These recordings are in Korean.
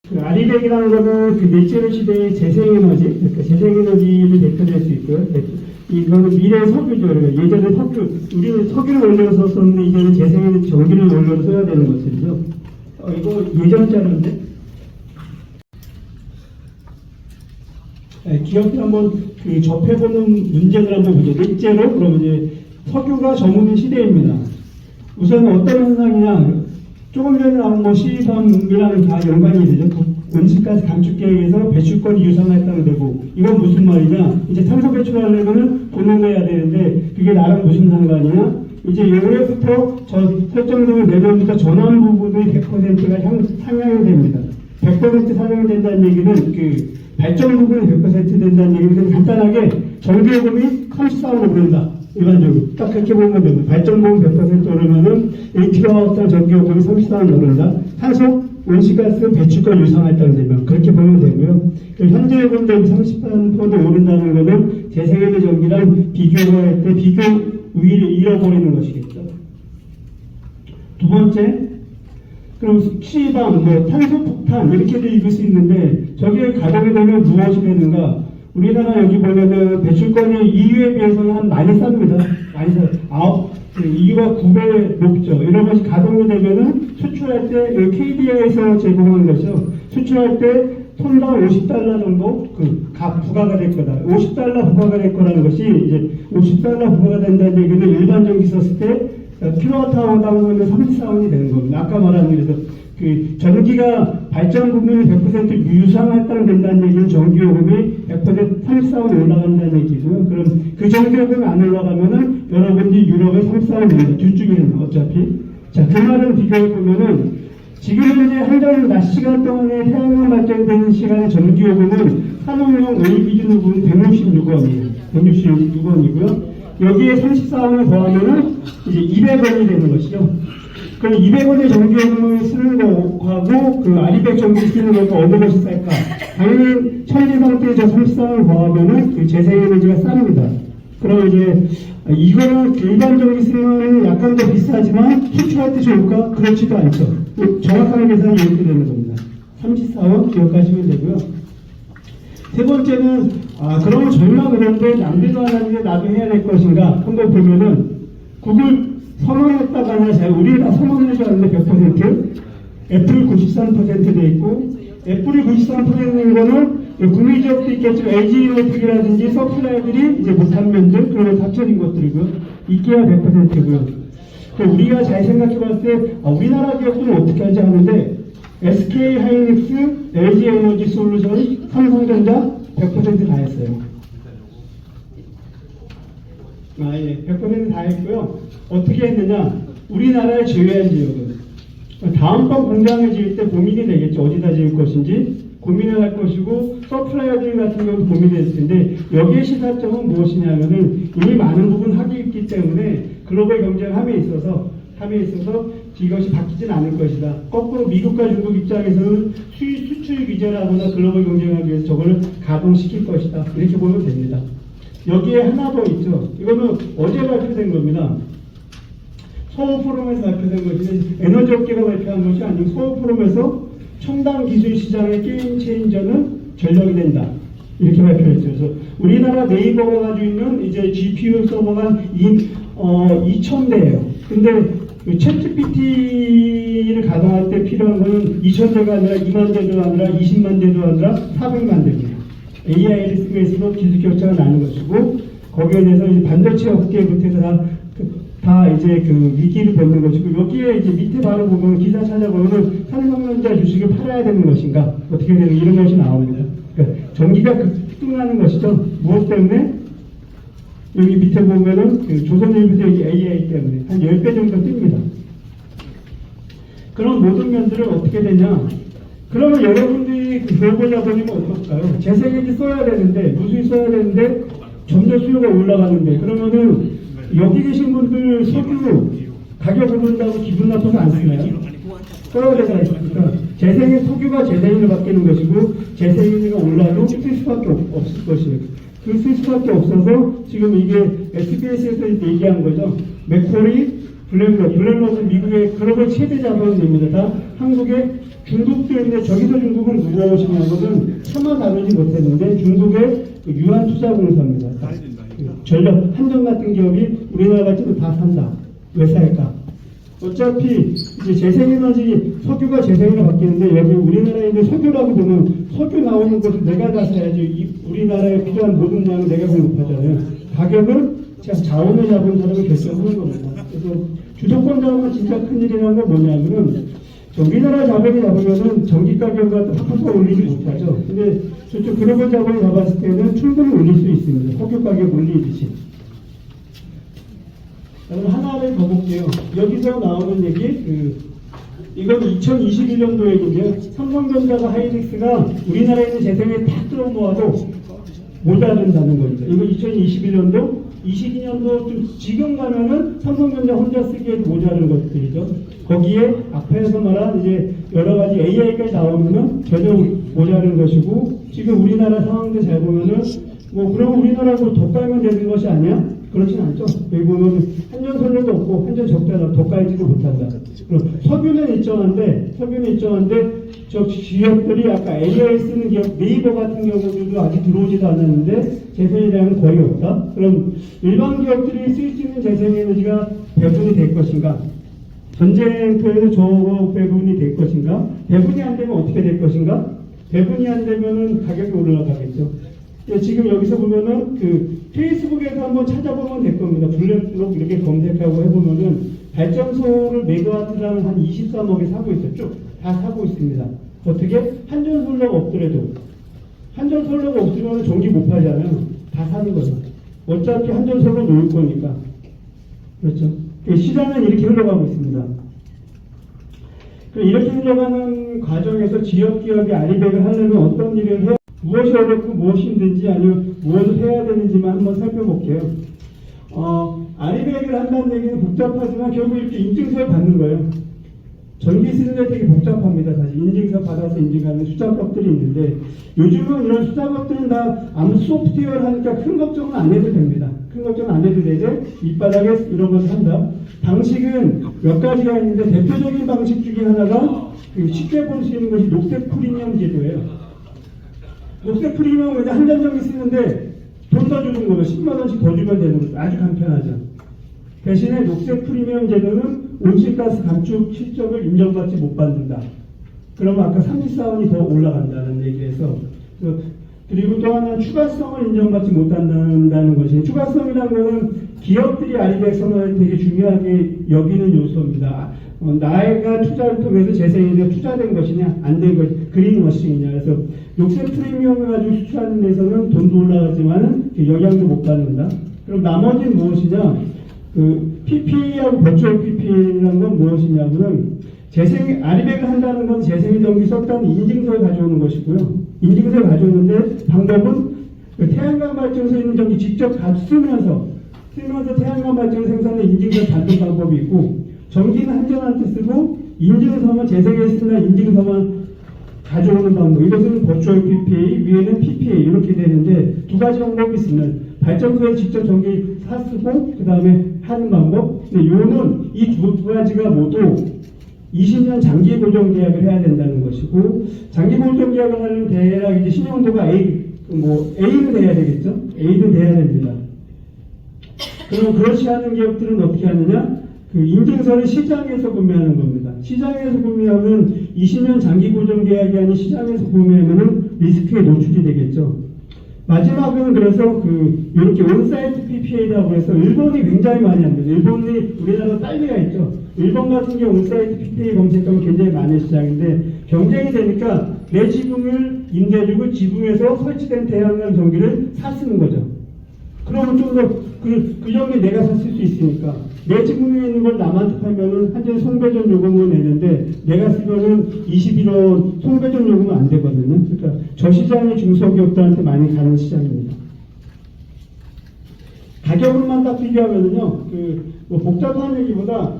그 아리백이라는 거는 그 넷제로 시대의 재생에너지, 그러니까 재생에너지를 대표될 수 있고요. 이거는 미래 석유죠. 그러니까 예전에 우리는 석유를 원료로 썼었는데 이제는 재생에너지 전기를 원료로 써야 되는 것들이죠. 이거 예전 자료인데. 기업들 한번 그 접해보는 문제를 한번 보죠. 넷제로 그러면 이제 석유가 저무는 시대입니다. 우선 어떤 현상이냐, 조금 전에 나온 뭐 시범이랑 다 연관이 되죠. 온실가스 감축 계획에서 배출권이 유산화했다고 되고, 이건 무슨 말이냐, 이제 탄소 배출하려면 돈을 내야 되는데 그게 나랑 무슨 상관이냐, 이제 올해부터 저 설정되면 내년부터 전환 부분이 100%가 상향이 됩니다. 100% 상향이 된다는 얘기는 그 발전 부분이 100% 된다는 얘기는 간단하게 전기요금이 34원 오른다. 일반적으로 딱 그렇게 보면 됩니다. 발전 부분 100% 오르면은 1kWh 전기요금이 34원 오른다. 탄소 온실가스 배출권 유산화했다는 되면 그렇게 보면 되고요. 현재 요금 대비 38% 오른다는 것은 재생에너지 전기랑 비교할 때 비교 우위를 잃어버리는 것이겠죠. 두 번째, 그럼 시방, 탄소 폭탄 이렇게도 읽을 수 있는데 저게 가동이 되면 무엇이 되는가? 우리나라 여기 보면은 배출권이 EU에 비해서는 한 많이 쌉니다. 많이 싸. EU가 9배 높죠. 이런 것이 가동이 되면은 수출할 때 KDA에서 제공하는 것이죠. 수출할 때 톤당 $50 정도 부과가 될 거다. $50 부과가 될 거라는 것이 이제 $50 부과가 된다는 얘기는 일반 전기 썼을 때 킬로와트아워당 34원이 되는 겁니다. 아까 말한 그래서 그 전기가 발전 부분이 100% 유상화했다는 된다는 얘기는 전기요금이 100% 34원 올라간다는 얘기고요. 그럼 그 전기요금이 안 올라가면은 여러분들이 유럽에 34원입니다. 둘 중에는 어차피. 자, 그 말을 비교해 보면은 지금 현재 한전 낮 시간 동안에 태양광 발전되는 시간의 전기요금은 산업용 오일 기준으로 보면 166원이에요. 166원이고요. 여기에 34원을 더하면은 이제 200원이 되는 것이죠. 그럼 200원의 전기요금을 쓰는 거하고 그 아리백 전기 쓰는 것도 어느 것이 쌀까? 당연히 천지 상태에 저 34원을 더하면은 그 재생에너지가 쌉니다. 그럼 이제 이거는 일반 전기 쓰면 약간 더 비싸지만 수출할 때 좋을까? 그렇지도 않죠. 정확하게 계산이 이렇게 되는 겁니다. 34원 기억하시면 되고요. 세 번째는 그러면 저희만 그런데 남들도 안 하는데 나도 해야 될 것인가? 한번 보면은 구글 선언했다가 우리 다 선언을 해줘야 하는데 100%, 애플이 93% 돼 있고, 애플이 93%인 거는 국민지역도 있겠지만 LG에너지라든지 서플라이들이 이제 못한 면들, 그런 거 합쳐진 것들이고요. 이케아 100%고요. 우리가 잘 생각해 봤을 때, 우리나라 기업들은 어떻게 하지 하는데, SK 하이닉스, LG 에너지 솔루션, 삼성전자 100% 다 했어요. 100% 다 했고요. 어떻게 했느냐? 우리나라를 제외한 지역은 다음번 공장을 지을 때 고민이 되겠죠. 어디다 지을 것인지 고민을 할 것이고, 서플라이어들 같은 경우도 고민이 됐을 텐데, 여기에 시사점은 무엇이냐면은 이미 많은 부분 하고 있기 때문에 글로벌 경쟁함에 있어서 이것이 바뀌진 않을 것이다. 거꾸로 미국과 중국 입장에서는 수출 규제를 하거나 글로벌 경쟁하기 위해서 저걸 가동시킬 것이다. 이렇게 보면 됩니다. 여기에 하나 더 있죠. 이거는 어제 발표된 겁니다. 서울 포럼에서 발표된 것인데, 에너지 업계가 발표한 것이 아니고 서울 포럼에서 첨단 기술 시장의 게임 체인저는 전력이 된다. 이렇게 발표했죠. 그래서 우리나라 네이버가 가지고 있는 이제 GPU 서버가 2,000대예요. 근데 그 챗GPT를 가동할 때 필요한 거는 2,000대가 아니라 2만 대도 아니라 20만 대도 아니라 400만 대입니다. AI를 쓰고 있어서 기술 격차가 나는 것이고, 거기에 대해서 이제 반도체 업계부터 해서 다 이제 그 위기를 겪는 것이고, 여기에 이제 밑에 바로 보면 기사 찾아보면 삼성전자 주식을 팔아야 되는 것인가, 어떻게 되는 이런 것이 나옵니다. 그러니까 전기가 급등하는 것이죠. 무엇 때문에? 여기 밑에 보면은 그 조선일보도 여기 AI 때문에 한 10배 정도 뜹니다. 그런 모든 면들은 어떻게 되냐? 그러면 여러분들이 글로벌 자본이면 어떨까요? 재생에너지 써야 되는데, 무수히 써야 되는데, 점점 수요가 올라가는데, 그러면은 여기 계신 분들 석유 가격 오른다고 기분 나빠서 안 쓰나요? 써야 되지 않습니까? 석유가 재생에너지로 바뀌는 것이고, 재생에너지가 올라도 쓸 수밖에 없을 것이에요. 그 쓸 수밖에 없어서 지금 이게 SBS에서 얘기한 거죠. 맥쿼리, 블랙록은 미국의 글로벌 최대 자본입니다. 다 한국의 중국도 있는데 저기서 중국은 무엇이냐고는 차마 다루지 못했는데 중국의 그 유한투자공사입니다. 그 전력 한전 같은 기업이 우리나라 같이도 다 산다. 왜 살까? 어차피 이제 재생에너지 석유가 재생으로 바뀌는데 여기 우리나라에 있는 석유라고 보면 석유 나오는 것을 내가 다 사야지 우리나라에 필요한 모든 양을 내가 공급하잖아요. 가격은 제가 자원을 잡은 사람이 결정하는 겁니다. 그래서 주도권 잡으면 진짜 큰일이라는 건 뭐냐면은 우리나라 자본이 잡으면은 전기 가격을 팍팍 올리지 못하죠. 근데 저쪽 글로벌 자본이 잡았을 때는 충분히 올릴 수 있습니다. 석유 가격 올리듯이. 그럼 하나를 더 볼게요. 여기서 나오는 얘기, 이건 2021년도 얘기인데요. 삼성전자가 하이닉스가 우리나라에 있는 재생에 다 끌어모아도 모자른다는 겁니다. 이거 2021년도, 22년도 좀 지금 가면은 삼성전자 혼자 쓰기에도 모자른 것들이죠. 거기에 앞에서 말한 이제 여러 가지 AI까지 나오면은 전혀 모자른 것이고, 지금 우리나라 상황도 잘 보면은 뭐 그럼 우리나라도 더 깔면 되는 것이 아니야? 그렇진 않죠. 여기 보면 한전선료도 없고 한전 적자다. 더 깔지도 못한다. 그럼 석유는 일정한데 저 기업들이 아까 AI 쓰는 기업 네이버 같은 경우들도 아직 들어오지도 않았는데 재생에대한 거의 없다. 그럼 일반 기업들이 쓸 수 있는 재생에너지가 배분이 될 것인가? 전쟁터에서 저 배분이 될 것인가? 배분이 안 되면 어떻게 될 것인가? 배분이 안 되면은 가격이 올라가겠죠. 지금 여기서 보면은 페이스북에서 한번 찾아보면 될 겁니다. 블랙록 이렇게 검색하고 해보면은 발전소를 메가와트당 한 23억에 사고 있었죠. 다 사고 있습니다. 어떻게? 한전솔러가 없더라도 한전솔러가 없으면 전기 못 팔잖아요. 다 사는 거죠. 어차피 한전솔러 놓을 거니까. 그렇죠. 시장은 이렇게 흘러가고 있습니다. 이렇게 흘러가는 과정에서 지역기업이 아리백을 하려면 어떤 일을 해야 무엇이 어렵고 무엇이 힘든지 아니면 무엇을 해야 되는지만 한번 살펴볼게요. 아리백을 한다는 얘기는 복잡하지만 결국 이렇게 인증서를 받는 거예요. 전기 쓰는 데 되게 복잡합니다. 사실 인증서 받아서 인증하는 수작업들이 있는데 요즘은 이런 수작업들은 다 아무 소프트웨어를 하니까 큰 걱정은 안 해도 됩니다. 큰 걱정은 안 해도 되죠. 밑바닥에 이런 것을 한다. 방식은 몇 가지가 있는데 대표적인 방식 중에 하나가 쉽게 볼 수 있는 것이 녹색 프리미엄 제도예요. 녹색 프리미엄은 한 달 전기 쓰는데 돈 더 주는 거예요. 10만 원씩 더 주면 되는 거죠. 아주 간편하죠. 대신에 녹색 프리미엄 제도는 온실가스 감축 실적을 인정받지 못 받는다. 그러면 아까 34원이 더 올라간다는 얘기에서 그리고 또 하나는 추가성을 인정받지 못한다는 것이 추가성이라는 것은 기업들이 아리백 선언을 되게 중요하게 여기는 요소입니다. 나이가 투자를 통해서 재생에너지가 투자된 것이냐 안 된 것이 그린워싱이냐. 그래서 녹색 프리미엄을 가지고 수출하는 데서는 돈도 올라가지만 영향도 못 받는다. 그럼 나머지는 무엇이냐? PPA하고 버추얼 PPA라는 건 무엇이냐면은 아리백을 한다는 건 재생에너지 썼다는 인증서를 가져오는 것이고요. 인증서를 가져오는데 방법은 태양광 발전소에 있는 전기 직접 쓰면서 태양광 발전 생산에 인증서를 받는 방법이 있고 전기는 한전한테 쓰고 인증서만 재생에 쓰는 인증서만 가져오는 방법. 이것은 버추얼 PPA, 위에는 PPA 이렇게 되는데 두 가지 방법이 있으면 발전소에 직접 전기 사쓰고 그 다음에 하는 방법. 근데 요는 이 두 가지가 모두 20년 장기 고정 계약을 해야 된다는 것이고 장기 고정 계약을 하려면 대략 이제 신용도가 A는 돼야 되겠죠. A는 돼야 됩니다. 그럼 그렇지 않은 기업들은 어떻게 하느냐? 인증서를 시장에서 구매하는 겁니다. 시장에서 구매하면 20년 장기 고정 계약이 아닌 시장에서 구매하면 리스크에 노출이 되겠죠. 마지막은 그래서 이렇게 온사이트 PPA라고 해서 일본이 굉장히 많이 합니다. 일본이 우리나라 딸리가 있죠. 일본 같은 경우 온사이트 PPA 검색하면 굉장히 많은 시장인데 경쟁이 되니까 내 지붕을 임대주고 지붕에서 설치된 태양광 전기를 사쓰는 거죠. 그러면 좀 더 그 전기 내가 샀을 수 있으니까 내 지붕에 있는 걸 남한테 팔면은 한전 송배전 요금을 내는데 내가 쓰면은 21원 송배전 요금은 안 되거든요. 그러니까 저 시장이 중소기업들한테 많이 가는 시장입니다. 가격으로만 딱 비교하면은요, 복잡한 얘기보다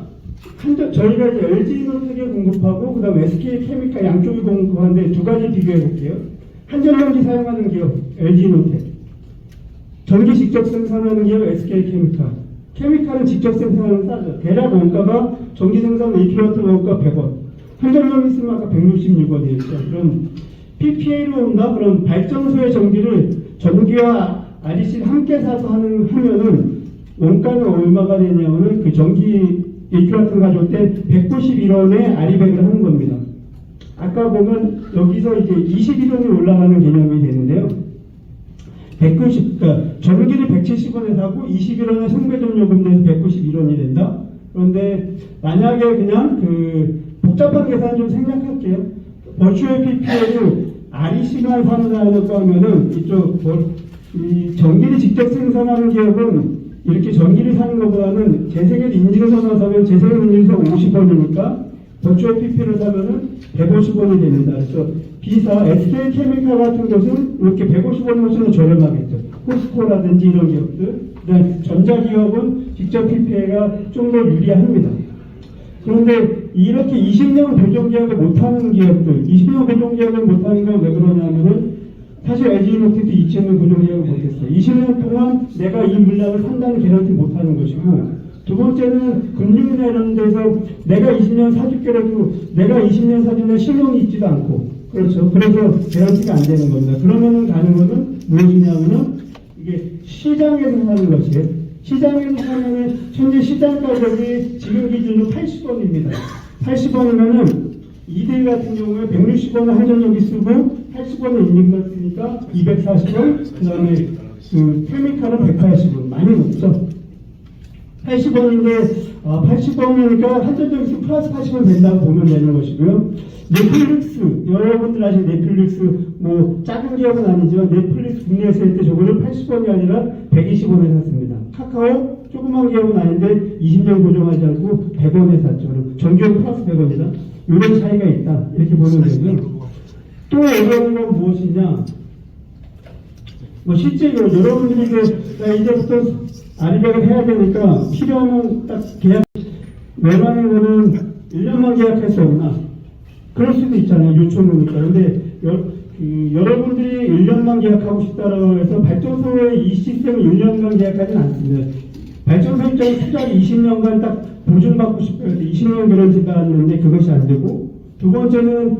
저희가 이제 LG노텍에 공급하고 그다음 SK케미칼 양쪽이 공급하는데 두 가지 비교해 볼게요. 한전전기 사용하는 기업 LG노텍. 전기 직접 생산하는 기업 SK케미칼. 케미칼은 직접 생산하는 싸죠. 대략 원가가 전기 생산 1kW 원가 100원. 한전전기 쓰면 아까 166원이었죠. 그럼 PPA로 온다? 그럼 발전소의 전기를 전기와 REC를 함께 사서 하면은 원가는 얼마가 되냐면은 그 전기 1kW 같은 거 가져올 때 191원에 RE100을 하는 겁니다. 아까 보면 여기서 이제 21원이 올라가는 개념이 되는데요. 그러니까 전기를 170원에 사고 21원에 상배전 요금 내서 191원이 된다. 그런데 만약에 그냥 그 복잡한 계산 좀 생략할게요. 버추얼 PPA를 REC만 산다고 하면은 이쪽 이 전기를 직접 생산하는 기업은 이렇게 전기를 사는 것보다는 재생을 인증서만 사면 재생을 인증서 50원이니까 버추얼 PP를 사면은 150원이 됩니다. 그래서 B사, SK케미칼 같은 것은 이렇게 150원 훨씬 저렴하겠죠. 포스코라든지 이런 기업들. 그다음 전자기업은 직접 PPA가 좀 더 유리합니다. 그런데 이렇게 20년 보존계약을 못하는 기업들, 20년 보존계약을 못하는 건 왜 그러냐면은 사실 LG이노텍도 2000년 보존계약을 못했어요. 20년 동안 내가 이 물량을 산다는 개런티 못하는 것이고, 두 번째는 금융이나 이런 데서 내가 20년 사줄게라도 내가 20년 사주면 신용이 있지도 않고, 그렇죠. 그래서 개런티가 안 되는 겁니다. 그러면은 가는 거는 무엇이냐면은 이게 시장에서 사는 것이에요. 시장에서 사면은 현재 시장 가격이 지금 기준으로 80원입니다. 80원이면은 이들 같은 경우에 160원을 한전력이 쓰고 80원을 인증가 쓰니까 240원, 그 다음에 그 케미칼은 180원. 많이 높죠. 80원인데 80원이니까 한전력이 쓰고 플러스 80원 된다고 보면 되는 것이고요. 넷플릭스, 여러분들 아시는 넷플릭스 뭐 작은 기업은 아니지만 넷플릭스 국내에서 할 때 저거를 80원이 아니라 120원에 샀습니다. 카카오 조그만 기업은 아닌데 20년 고정하지 않고 100원에 샀죠. 정기용 플러스 100원이다. 이런 차이가 있다. 이렇게 보면 되고요. 또 어려운 건 무엇이냐? 뭐 실제로 여러분들이 이제부터 RE100을 해야 되니까 필요하면 딱 계약 웬만한 거는 1년만 계약할 수 없나? 그럴 수도 있잖아요. 요청이니까. 근데 여러분들이 1년만 계약하고 싶다라고 해서 발전소의 이 시스템을 1년간 계약하지는 않습니다. 발전소 입장에 투자를 20년간 딱 보증받고 싶어요. 20년 개런티가 하는데 그것이 안 되고, 두 번째는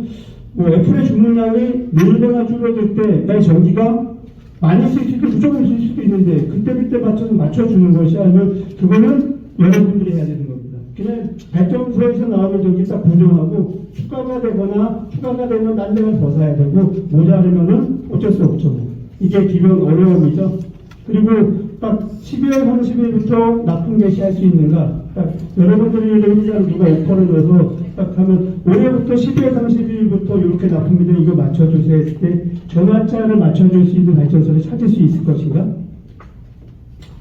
뭐 애플의 주문량이 늘거나 줄어들 때 내 전기가 많이 쓸 수도 무조건 쓸 수도 있는데 그때 맞춰주는 것이 아니면 그거는 여러분들이 해야 되는 겁니다. 그냥 발전소에서 나오는 전기 딱 보정하고 추가가 되면 딴 데가 더 사야 되고 모자르면은 어쩔 수 없죠. 이게 기본 어려움이죠. 그리고 딱 12월 30일부터 납품 개시할 수 있는가? 딱 여러분들이 회장 누가 오퍼를 넣어서 딱 하면 올해부터 12월 30일부터 이렇게 납품이 돼 이거 맞춰주세요 했을 때 전화차를 맞춰줄 수 있는 발전소를 찾을 수 있을 것인가?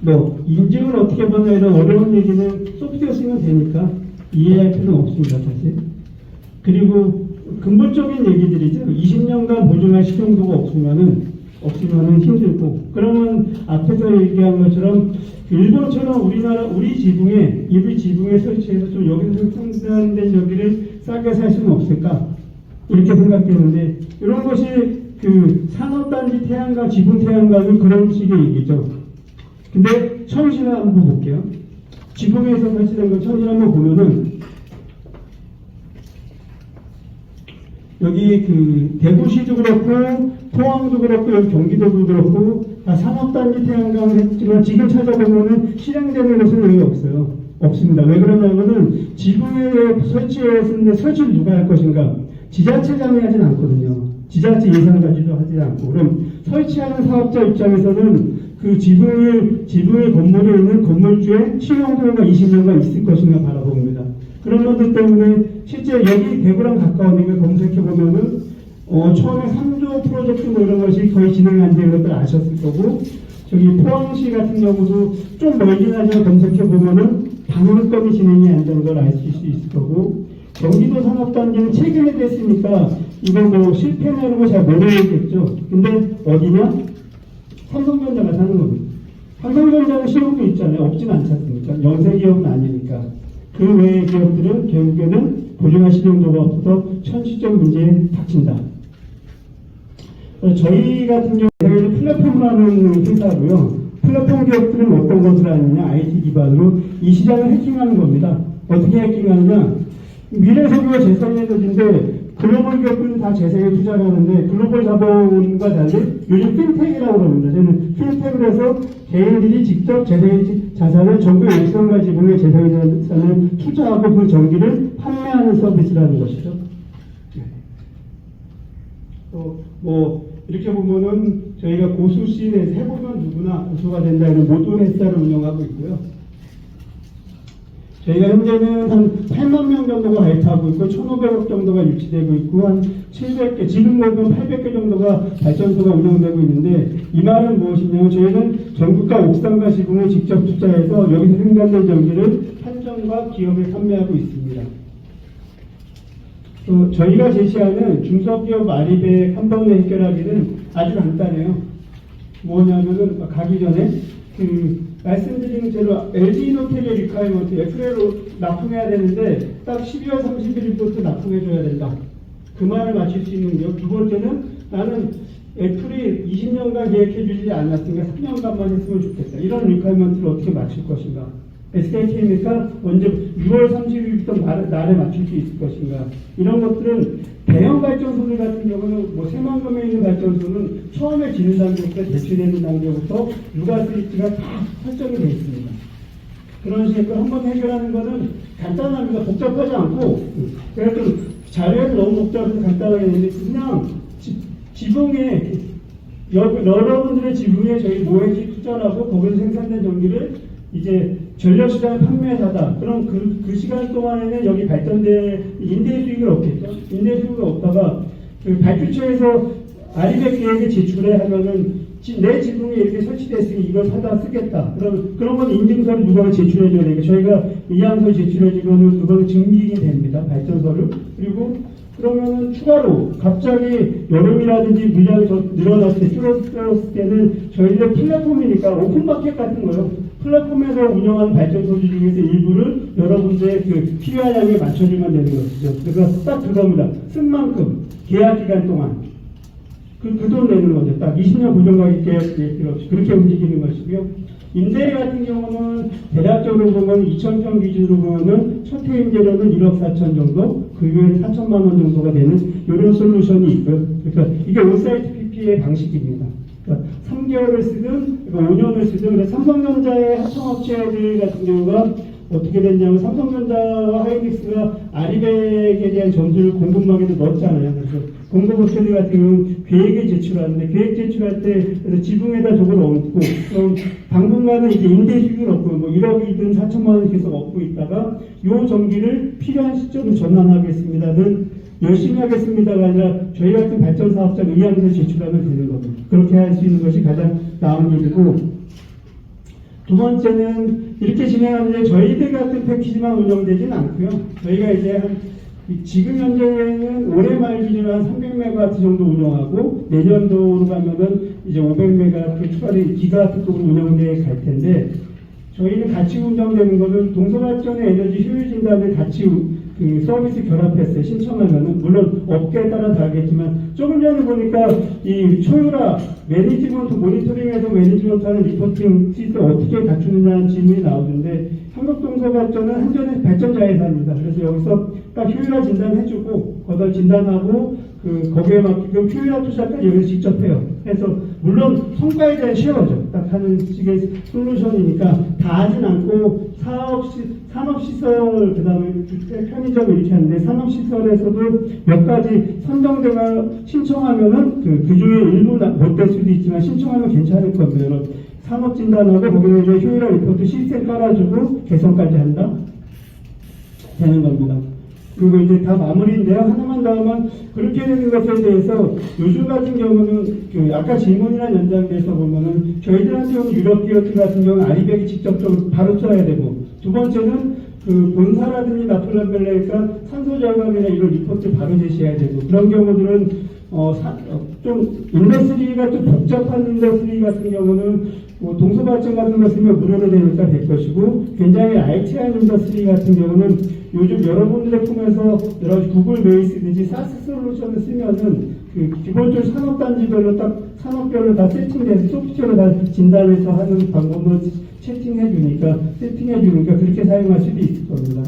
뭐 인증을 어떻게 받나 이런 어려운 얘기는 소프트웨어 쓰면 되니까 이해할 필요는 없습니다. 사실. 그리고 근본적인 얘기들이죠. 20년간 보증할 실용도가 없으면은 힘들고, 그러면 앞에서 얘기한 것처럼 일본처럼 우리 지붕에 설치해서 좀 여기서 생산된 전기를 싸게 살 수는 없을까? 이렇게 생각되는데, 이런 것이 그 산업단지 태양광, 지붕 태양광은 그런 식의 얘기죠. 근데 천신을 한번 볼게요. 지붕에서 설치된 거 천신 한번 보면은, 여기 그 대구시도 그렇고 포항도 그렇고 여기 경기도도 그렇고 다 산업단지 태양광 했지만 지금 찾아보면은 실행되는 것은 여기 없습니다. 왜 그러냐면은 지붕에 설치했는데 설치를 누가 할 것인가? 지자체장이 하진 않거든요. 지자체 예산 가지도 하지 않고. 그럼 설치하는 사업자 입장에서는 그 지붕의 건물에 있는 건물주의 실용도가 20년간 있을 것인가 바라봅니다. 그런 것들 때문에 실제 여기 대구랑 가까우니까 검색해보면은 처음에 3조 프로젝트 뭐 이런 것이 거의 진행이 안 되는 것들 아셨을 거고, 저기 포항시 같은 경우도 좀 멀긴 하지만 검색해보면은 방문권이 진행이 안 되는 걸 알 수 있을 거고, 경기도 산업단지는 최근에 됐으니까 이거 뭐 실패나 이런 거 잘 모르겠죠. 근데 어디냐? 삼성전자가 사는 겁니다. 삼성전자는 실용도 있잖아요. 없진 않지 않습니까? 연쇄기업은 아니니까. 그 외의 기업들은 결국에는 보증할 실용도가 없어서 현실적 문제에 닥친다. 저희 같은 경우는 플랫폼이라는 회사고요. 플랫폼 기업들은 어떤 것을 하느냐, IT 기반으로 이 시장을 해킹하는 겁니다. 어떻게 해킹하느냐? 미래석유가 제3에너지인데 글로벌 기업들은 다 재생에 투자를 하는데 글로벌 자본과 달리 요즘 핀텍이라고 합니다. 저는 핀텍을 해서 개인들이 직접 재생의 자산을 정부의 일선과 지분의 재생의 자산을 투자하고 그 전기를 판매하는 서비스라는 것이죠. 이렇게 보면은 저희가 고수 시대에서 해보면 누구나 고수가 된다는 모든 회사를 운영하고 있고요. 저희가 현재는 한 8만 명 정도가 가입하고 있고 1,500억 정도가 유치되고 있고 한 700개, 지금 보면 800개 정도가 발전소가 운영되고 있는데 이 말은 무엇이냐면 저희는 전국과 옥상과 지붕을 직접 투자해서 여기서 생산된 전기를 한정과 기업에 판매하고 있습니다. 저희가 제시하는 중소기업 아리백 한 번에 해결하기는 아주 간단해요. 뭐냐면은 가기 전에 말씀드린 대로 LG이노텍의 리콰이먼트 FL로 납품해야 되는데 딱 12월 31일부터 납품해줘야 된다. 그 말을 맞출 수 있는 게 두 번째는 나는 애플이 20년간 계획해주지 않았으니까 3년간만 했으면 좋겠다. 이런 리콰이먼트를 어떻게 맞출 것인가. SKK니까 언제 6월 30일부터 날에 맞출 수 있을 것인가. 이런 것들은 대형 발전소들 같은 경우는 뭐 새만금에 있는 발전소는 처음에 지는 단계부터 대출되는 단계부터 누가 스위치가 다 설정이 되어 있습니다. 그런 식으로 한번 해결하는 것은 간단합니다. 복잡하지 않고 그래서 자료에서 너무 복잡해서 간단하게 되는데 그냥 지붕에 여러분들의 지붕에 저희 모액이 투자하고 거기서 생산된 전기를 이제 전력시장 판매사다. 그럼 그 시간 동안에는 여기 발전된 임대 수익을 얻겠죠. 임대 수익을 얻다가 그 발주처에서 아리백 계획에 제출해 하면은 내 지붕에 이렇게 설치됐으니 이걸 사다 쓰겠다. 그런 건 인증서를 누가 제출해줘야 되니까 저희가 의향서 제출해주면은 그거는 증빙이 됩니다. 발전서를. 그리고 그러면은 추가로 갑자기 여름이라든지 물량이 더 늘어났을 때 줄었을 때는 저희들 플랫폼이니까 오픈마켓 같은 거요. 플랫폼에서 운영하는 발전소들 중에서 일부를 여러분들의 그 필요한 양에 맞춰주면 되는 것이죠. 그래서 딱 그겁니다. 쓴 만큼 계약 기간 동안 그 돈 내는 거죠. 딱 20년 고정가격 계약 필요 없이 그렇게 움직이는 것이고요. 임대 같은 경우는 대략적으로 보면 2,000평 기준으로 보면은 첫 해 임대료는 1억 4천 정도, 그 이후에 4천만 원 정도가 되는 이런 솔루션이 있고요. 그러니까 이게 온사이트 PPA 방식입니다. 그러니까 3개월을 쓰든 5년을 쓰든 그래서 삼성전자의 하청업체들 같은 경우가 어떻게 됐냐면 삼성전자와 하이닉스가 아리백에 대한 전수를 공급망에도 넣었잖아요. 그래서 공급업체들 같은 경우는 계획을 제출하는데 계획 제출할 때 그래서 지붕에다 저걸 얹고 그럼 당분간은 이제 임대 수익을 얻고 뭐 1억이든 4천만 원 계속 얻고 있다가 요 전기를 필요한 시점에 전환하겠습니다는 열심히 하겠습니다가 아니라 저희 같은 발전 사업자 의향서 제출하면 되는 겁니다. 그렇게 할 수 있는 것이 가장 나은 일이고 두 번째는 이렇게 진행하는데 저희들 같은 패키지만 운영되지는 않고요. 저희가 이제 지금 현재는 올해 말 기준으로 한 300메가와트 정도 운영하고 내년도로 가면은 이제 500메가와트 추가된 기가와트급으로 운영돼 갈 텐데 저희는 같이 운영되는 거는 동서발전의 에너지 효율 진단을 같이 그 서비스 결합했어요. 신청하면은 물론 업계에 따라 다르겠지만 조금 전에 보니까 이 초유라 매니지먼트 모니터링에서 매니지먼트하는 리포팅 시스템 어떻게 갖추느냐는 질문이 나오는데 한국동서발전은 한전의 발전자회사입니다. 그래서 여기서 딱 효율화 진단해주고 거기다 진단하고 거기에 맞게끔 효율화 투자까지 여기서 직접 해요. 그래서 물론 성과에 대한 쉬워져. 딱 하는 식의 솔루션이니까 다 하진 않고 산업시설, 그 다음에 주택, 편의점 이렇게 하는데 산업시설에서도 몇 가지 선정대가 신청하면은 그 중에 일부 못 될 수도 있지만 신청하면 괜찮을 겁니다. 산업진단하고 거기에 이제 효율화 리포트 시스템 깔아주고 개선까지 한다? 되는 겁니다. 그리고 이제 다 마무리인데요. 하나만 더 하면 그렇게 되는 것에 대해서 요즘 같은 경우는 그 아까 질문이나 연장돼서 보면은 저희들한테는 유럽 기업들 같은 경우는 아리백이 직접적으로 바로 써야 되고 두 번째는 그 본사라든지 나폴란벨레니까 산소 절감이나 이런 리포트 바로 제시해야 되고 그런 경우들은 좀 인더스트리가 좀 복잡한 인더스트리 같은 경우는 뭐 동서발전 같은 거 쓰면 무료로 되니까 될 것이고 굉장히 IT한 인더스트리 같은 경우는 요즘 여러분들의 품에서 여러 가지 구글 베이스든지 사스 솔루션을 쓰면은 그 기본적으로 산업단지별로 딱 산업별로 다 세팅돼서 소프트웨어로 다 진단해서 하는 방법으로 세팅해 주니까 그렇게 사용할 수도 있을 겁니다.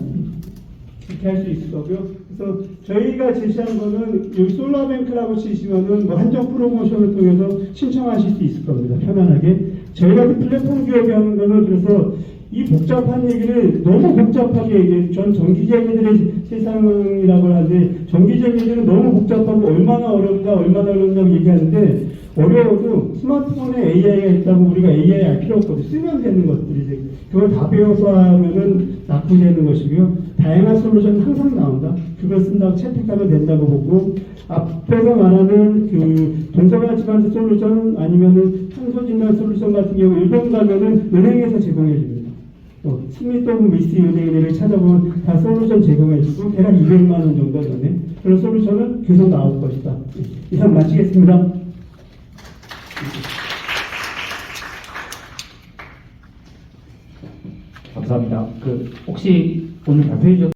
그렇게 할 수 있을 거고요. 그래서 저희가 제시한 거는 여기 솔라뱅크라고 치시면은 뭐 한정 프로모션을 통해서 신청하실 수 있을 겁니다. 편안하게. 저희가 그 플랫폼 기업이 하는 거는 그래서 이 복잡한 얘기를 너무 복잡하게 얘기해. 전 전기쟁이들의 세상이라고 하는데 전기쟁이들은 너무 복잡하고 얼마나 어렵냐고 얘기하는데 어려워도 스마트폰에 AI가 있다고 우리가 AI 알 필요 없거든요. 쓰면 되는 것들이지. 그걸 다 배워서 하면은 납부되는 것이고요. 다양한 솔루션 항상 나온다. 그걸 쓴다고 채택하면 된다고 보고 앞에서 말하는 그 동서가 기반 솔루션 아니면은 탄소진단 솔루션 같은 경우 일본 가면은 은행에서 제공해 줍니다. 스미토브 미스 은행을 찾아보면 다 솔루션 제공해주고 대략 200만 원 정도 전에 그런 솔루션은 계속 나올 것이다. 이상 마치겠습니다. 감사합니다. 혹시 오늘 발표해 주셨